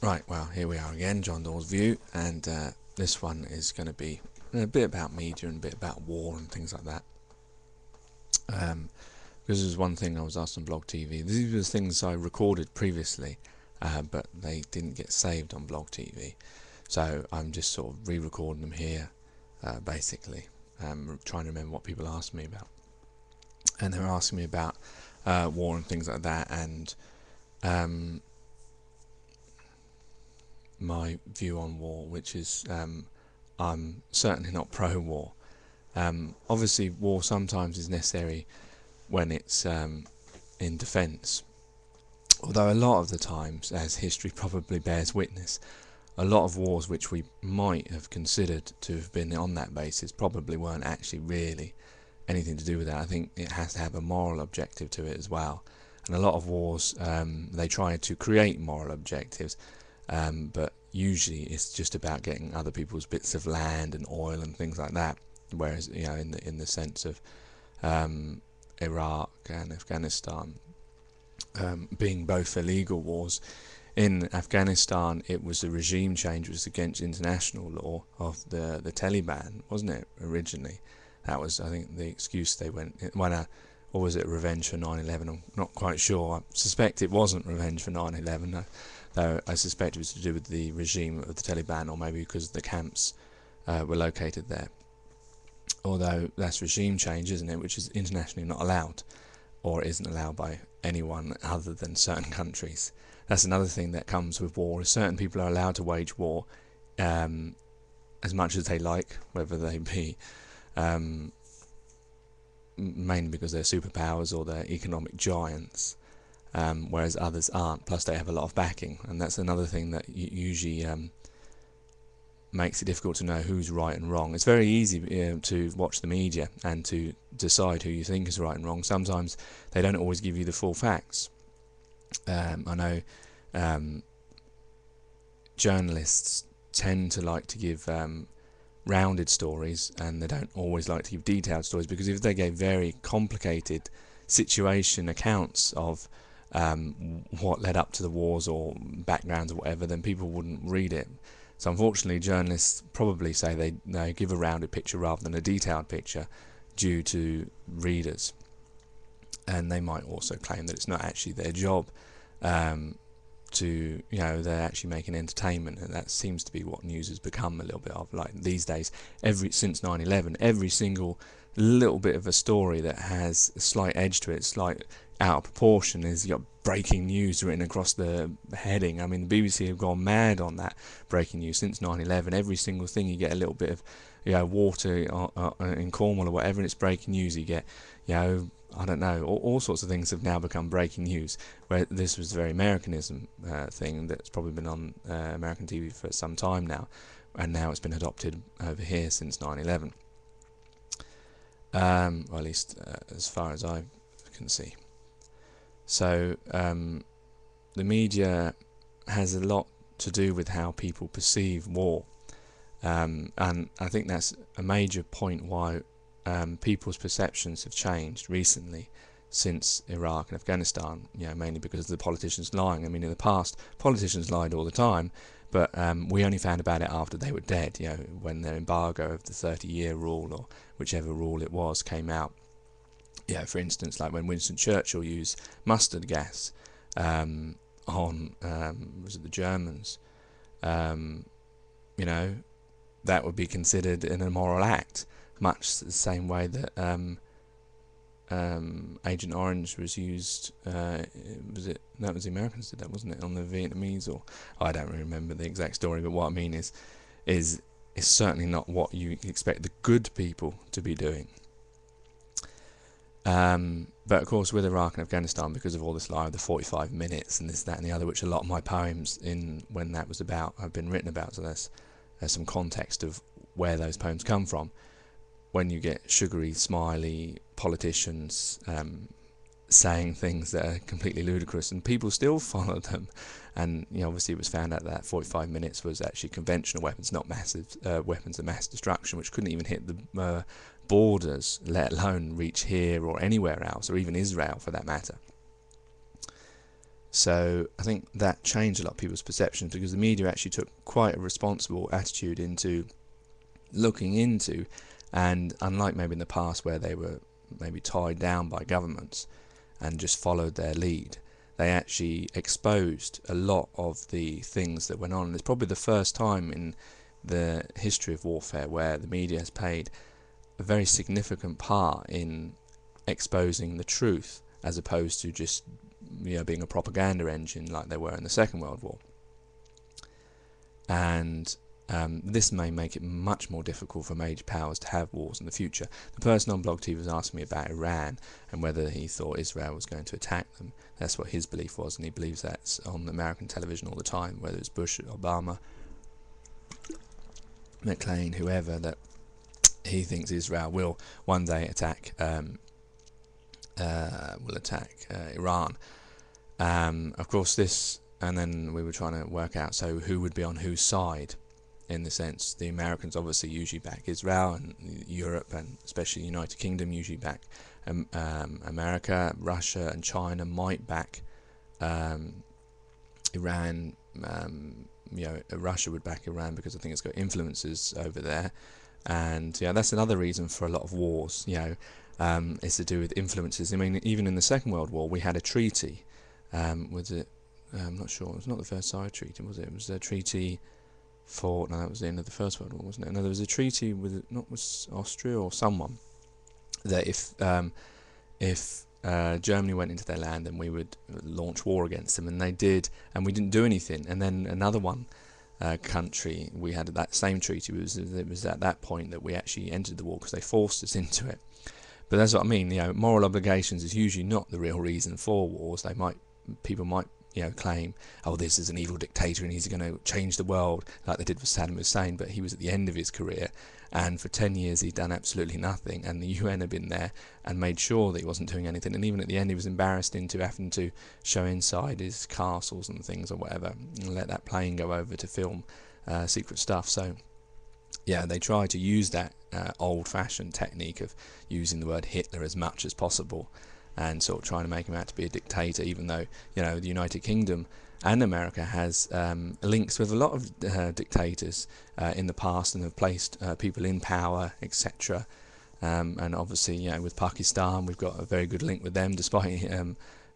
Right, well, here we are again, John Doyle's View, and this one is going to be a bit about media and a bit about war and things like that. Because there's one thing I was asked on Blog TV. These were the things I recorded previously, but they didn't get saved on Blog TV. So I'm just sort of re-recording them here, basically, trying to remember what people asked me about. And they were asking me about war and things like that, and my view on war, which is I'm certainly not pro-war. Obviously, war sometimes is necessary when it's in defence, although a lot of the times, as history probably bears witness, a lot of wars which we might have considered to have been on that basis probably weren't actually really anything to do with that. I think it has to have a moral objective to it as well, and a lot of wars they try to create moral objectives, but usually it's just about getting other people's bits of land and oil and things like that. Whereas, you know, in the sense of Iraq and Afghanistan being both illegal wars, in Afghanistan it was a regime change, which was against international law of the Taliban, wasn't it, originally? That was, I think, the excuse they went, or was it revenge for 9/11? I'm not quite sure. I suspect it wasn't revenge for 9/11, though I suspect it was to do with the regime of the Taliban, or maybe because the camps were located there. Although that's regime change, isn't it, which is internationally not allowed, or isn't allowed by anyone other than certain countries. That's another thing that comes with war, is certain people are allowed to wage war as much as they like, whether they be mainly because they're superpowers or they're economic giants, whereas others aren't, plus they have a lot of backing, and that's another thing that usually makes it difficult to know who's right and wrong. It's very easy to watch the media and to decide who you think is right and wrong. Sometimes they don't always give you the full facts. I know journalists tend to like to give rounded stories, and they don't always like to give detailed stories, because if they gave very complicated situation accounts of what led up to the wars or backgrounds or whatever, then people wouldn't read it. So unfortunately, journalists probably say they give a rounded picture rather than a detailed picture due to readers, and they might also claim that it's not actually their job to, you know, they're actually making entertainment, and that seems to be what news has become a little bit of. Like these days, since 9/11, every single little bit of a story that has a slight edge to it, slight out of proportion, is got breaking news written across the heading. I mean, the BBC have gone mad on that breaking news since 9/11. Every single thing, you get a little bit of, you know, water in Cornwall or whatever, and it's breaking news. You get, you know, I don't know, all sorts of things have now become breaking news, where this was a very Americanism thing that's probably been on American TV for some time now, and now it's been adopted over here since 9/11. Or at least as far as I can see. So the media has a lot to do with how people perceive war, and I think that's a major point why people's perceptions have changed recently since Iraq and Afghanistan. You know, mainly because of the politicians lying. I mean, in the past, politicians lied all the time, but we only found about it after they were dead. You know, when the embargo of the 30-year rule, or whichever rule it was, came out. Yeah, for instance, like when Winston Churchill used mustard gas on was it the Germans? You know, that would be considered an immoral act, much the same way that Agent Orange was used. Was it? That was the Americans did that, wasn't it? On the Vietnamese, or I don't really remember the exact story. But what I mean is certainly not what you expect the good people to be doing. But of course, with Iraq and Afghanistan, because of all this lie of the 45 minutes and this, that, and the other, which a lot of my poems when that was about have been written about, so there's some context of where those poems come from. When you get sugary, smiley politicians saying things that are completely ludicrous, and people still follow them, and you know, obviously it was found out that 45 minutes was actually conventional weapons, not massive weapons of mass destruction, which couldn't even hit the borders, let alone reach here or anywhere else, or even Israel for that matter. So I think that changed a lot of people's perceptions, because the media actually took quite a responsible attitude into looking into, and unlike maybe in the past where they were maybe tied down by governments and just followed their lead, they actually exposed a lot of the things that went on. And it's probably the first time in the history of warfare where the media has played a very significant part in exposing the truth, as opposed to just being a propaganda engine like they were in the Second World War. And this may make it much more difficult for major powers to have wars in the future. The person on Blog TV was asking me about Iran and whether he thought Israel was going to attack them. That's what his belief was, and he believes that's on American television all the time, whether it's Bush, Obama, McClain, whoever, that he thinks Israel will one day attack Iran. Of course, this, and then we were trying to work out, so who would be on whose side, in the sense the Americans obviously usually back Israel, and Europe and especially the United Kingdom usually back America. Russia and China might back Iran. Russia would back Iran because I think it's got influences over there, and that's another reason for a lot of wars. Is to do with influences. I mean, even in the Second World War, we had a treaty. Was it? I'm not sure. It was not the Versailles Treaty, was it? It was a treaty no, that was the end of the First World War, wasn't it? No, there was a treaty with Austria or someone, that if Germany went into their land, then we would launch war against them, and they did, and we didn't do anything. And then another country, we had that same treaty. It was at that point that we actually entered the war because they forced us into it. But that's what I mean. Moral obligations is usually not the real reason for wars. People might claim, oh, this is an evil dictator and he's going to change the world, like they did with Saddam Hussein. But he was at the end of his career, and for 10 years he'd done absolutely nothing, and the UN had been there and made sure that he wasn't doing anything. And even at the end, he was embarrassed into having to show inside his castles and things or whatever, and let that plane go over to film secret stuff. So they try to use that old-fashioned technique of using the word Hitler as much as possible, and sort of trying to make him out to be a dictator, even though the United Kingdom and America has links with a lot of dictators in the past, and have placed people in power, etc. And obviously, with Pakistan, we've got a very good link with them, despite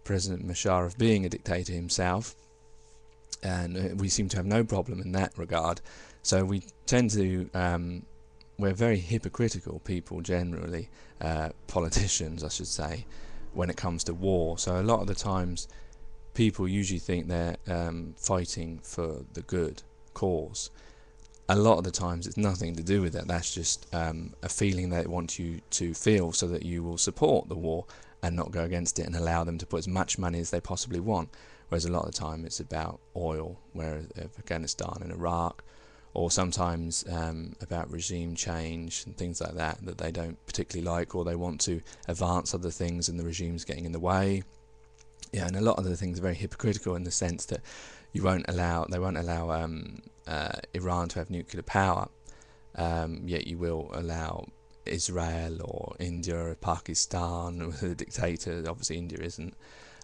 President Musharraf being a dictator himself, and we seem to have no problem in that regard. So we tend to we're very hypocritical people generally, politicians I should say, when it comes to war. So a lot of the times people usually think they're fighting for the good cause. A lot of the times it's nothing to do with that. That's just a feeling they want you to feel, so that you will support the war and not go against it, and allow them to put as much money as they possibly want. Whereas a lot of the time it's about oil, whereas Afghanistan and Iraq, or sometimes about regime change and things like that they don't particularly like, or they want to advance other things and the regime's getting in the way. And a lot of the things are very hypocritical, in the sense that they won't allow Iran to have nuclear power, yet you will allow Israel or India or Pakistan with a dictator. Obviously India isn't,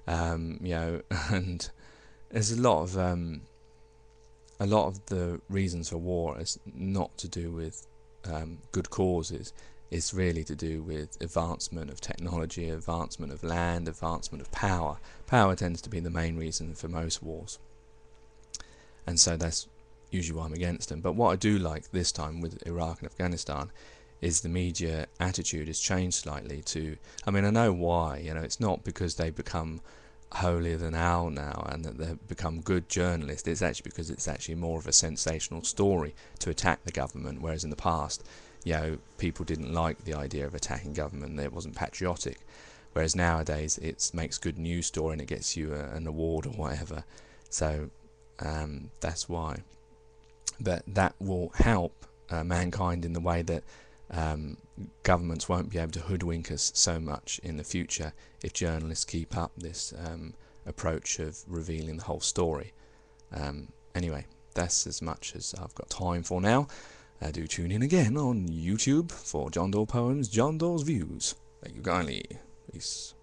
and there's a lot of the reasons for war is not to do with good causes. It's really to do with advancement of technology, advancement of land, advancement of power. Power tends to be the main reason for most wars, and so that's usually why I'm against them. But what I do like this time with Iraq and Afghanistan is the media attitude has changed slightly to, I know why, it's not because they've become holier than thou now and that they've become good journalists. It's actually because it's actually more of a sensational story to attack the government, whereas in the past people didn't like the idea of attacking government. It wasn't patriotic, whereas nowadays it makes good news story and it gets you an award or whatever. So that's why. But that will help mankind in the way that governments won't be able to hoodwink us so much in the future if journalists keep up this approach of revealing the whole story. Anyway, that's as much as I've got time for now. Do tune in again on YouTube for John Doyle Poems, John Doyle's Views. Thank you kindly. Peace.